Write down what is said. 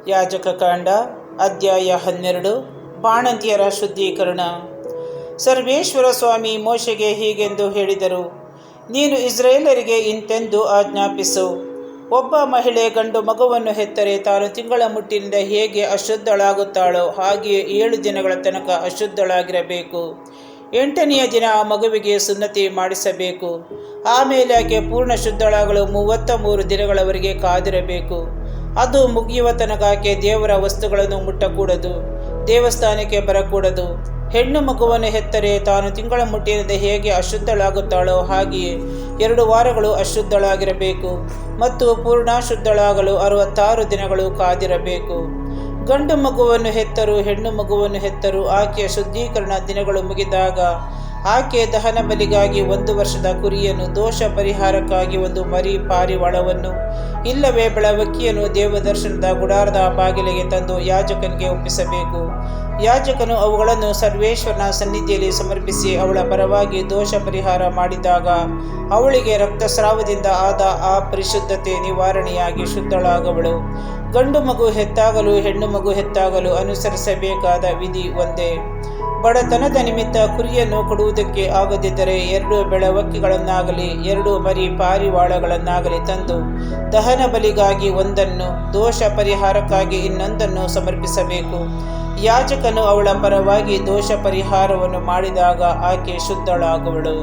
ಯಾಜಕ ಕಾಂಡ ಅಧ್ಯಾಯ 12 ಬಾಣಂತಿಯರ ಶುದ್ಧೀಕರಣ. ಸರ್ವೇಶ್ವರ ಸ್ವಾಮಿ ಮೋಶೆಗೆ ಹೀಗೆಂದು ಹೇಳಿದರು, ನೀನು ಇಸ್ರಾಯೇಲರಿಗೆ ಇಂತೆಂದು ಆಜ್ಞಾಪಿಸು, ಒಬ್ಬ ಮಹಿಳೆ ಗಂಡು ಮಗುವನ್ನು ಹೆತ್ತರೆ ತಾನು ತಿಂಗಳ ಮುಟ್ಟಿನಿಂದ ಹೇಗೆ ಅಶುದ್ಧಳಾಗುತ್ತಾಳೋ ಹಾಗೆಯೇ 7 ದಿನಗಳ ತನಕ ಅಶುದ್ಧಳಾಗಿರಬೇಕು. 8ನೆಯ ದಿನ ಆ ಮಗುವಿಗೆ ಸುನ್ನತಿ ಮಾಡಿಸಬೇಕು. ಆಮೇಲೆ ಆಕೆ ಪೂರ್ಣ ಶುದ್ಧಳಾಗಲು 33 ದಿನಗಳವರೆಗೆ ಕಾದಿರಬೇಕು. ಅದು ಮುಗಿಯುವ ತನಕ ಆಕೆ ದೇವರ ವಸ್ತುಗಳನ್ನು ಮುಟ್ಟಕೂಡದು, ದೇವಸ್ಥಾನಕ್ಕೆ ಬರಕೂಡದು. ಹೆಣ್ಣು ಮಗುವನ್ನು ಹೆತ್ತರೆ ತಾನು ತಿಂಗಳ ಮುಟ್ಟಿನಿಂದ ಹೇಗೆ ಅಶುದ್ಧಳಾಗುತ್ತಾಳೋ ಹಾಗೆಯೇ 2 ವಾರಗಳು ಅಶುದ್ಧಳಾಗಿರಬೇಕು ಮತ್ತು ಪೂರ್ಣ ಶುದ್ಧಳಾಗಲು 66 ದಿನಗಳು ಕಾದಿರಬೇಕು. ಗಂಡು ಮಗುವನ್ನು ಹೆತ್ತರು ಹೆಣ್ಣು ಮಗುವನ್ನು ಹೆತ್ತರು ಆಕೆಯ ಶುದ್ಧೀಕರಣ ದಿನಗಳು ಮುಗಿದಾಗ ಆಕೆ ದಹನ ಬಲಿಗಾಗಿ 1 ವರ್ಷದ ಕುರಿಯನ್ನು, ದೋಷ ಪರಿಹಾರಕ್ಕಾಗಿ 1 ಮರಿ ಪಾರಿವಾಳವನ್ನು ಇಲ್ಲವೇ ಬೆಳವಕ್ಕಿಯನ್ನು ದೇವದರ್ಶನದ ಗುಡಾರದ ಬಾಗಿಲಿಗೆ ತಂದು ಯಾಜಕನಿಗೆ ಒಪ್ಪಿಸಬೇಕು. ಯಾಜಕನು ಅವುಗಳನ್ನು ಸರ್ವೇಶ್ವರನ ಸನ್ನಿಧಿಯಲ್ಲಿ ಸಮರ್ಪಿಸಿ ಅವಳ ಪರವಾಗಿ ದೋಷ ಪರಿಹಾರ ಮಾಡಿದಾಗ ಅವಳಿಗೆ ರಕ್ತಸ್ರಾವದಿಂದ ಆದ ಆ ಪರಿಶುದ್ಧತೆ ನಿವಾರಣೆಯಾಗಿ ಶುದ್ಧಳಾಗವಳು. ಗಂಡು ಮಗು ಹೆತ್ತಾಗಲೂ ಹೆಣ್ಣು ಮಗು ಹೆತ್ತಾಗಲೂ ಅನುಸರಿಸಬೇಕಾದ ವಿಧಿ ಒಂದೇ. ಬಡತನದ ನಿಮಿತ್ತ ಕುರಿಯನ್ನು ಕೊಡುವುದಕ್ಕೆ ಆಗದಿದ್ದರೆ 2 ಬೆಳವಕ್ಕಿಗಳನ್ನಾಗಲಿ 2 ಮರಿ ಪಾರಿವಾಳಗಳನ್ನಾಗಲಿ ತಂದು ದಹನ ಬಲಿಗಾಗಿ 1, ದೋಷ ಪರಿಹಾರಕ್ಕಾಗಿ ಇನ್ನೊಂದನ್ನು ಸಮರ್ಪಿಸಬೇಕು. ಯಾಜಕನು ಅವಳ ಪರವಾಗಿ ದೋಷ ಪರಿಹಾರವನ್ನು ಮಾಡಿದಾಗ ಆಕೆ ಶುದ್ಧಳಾಗುವಳು.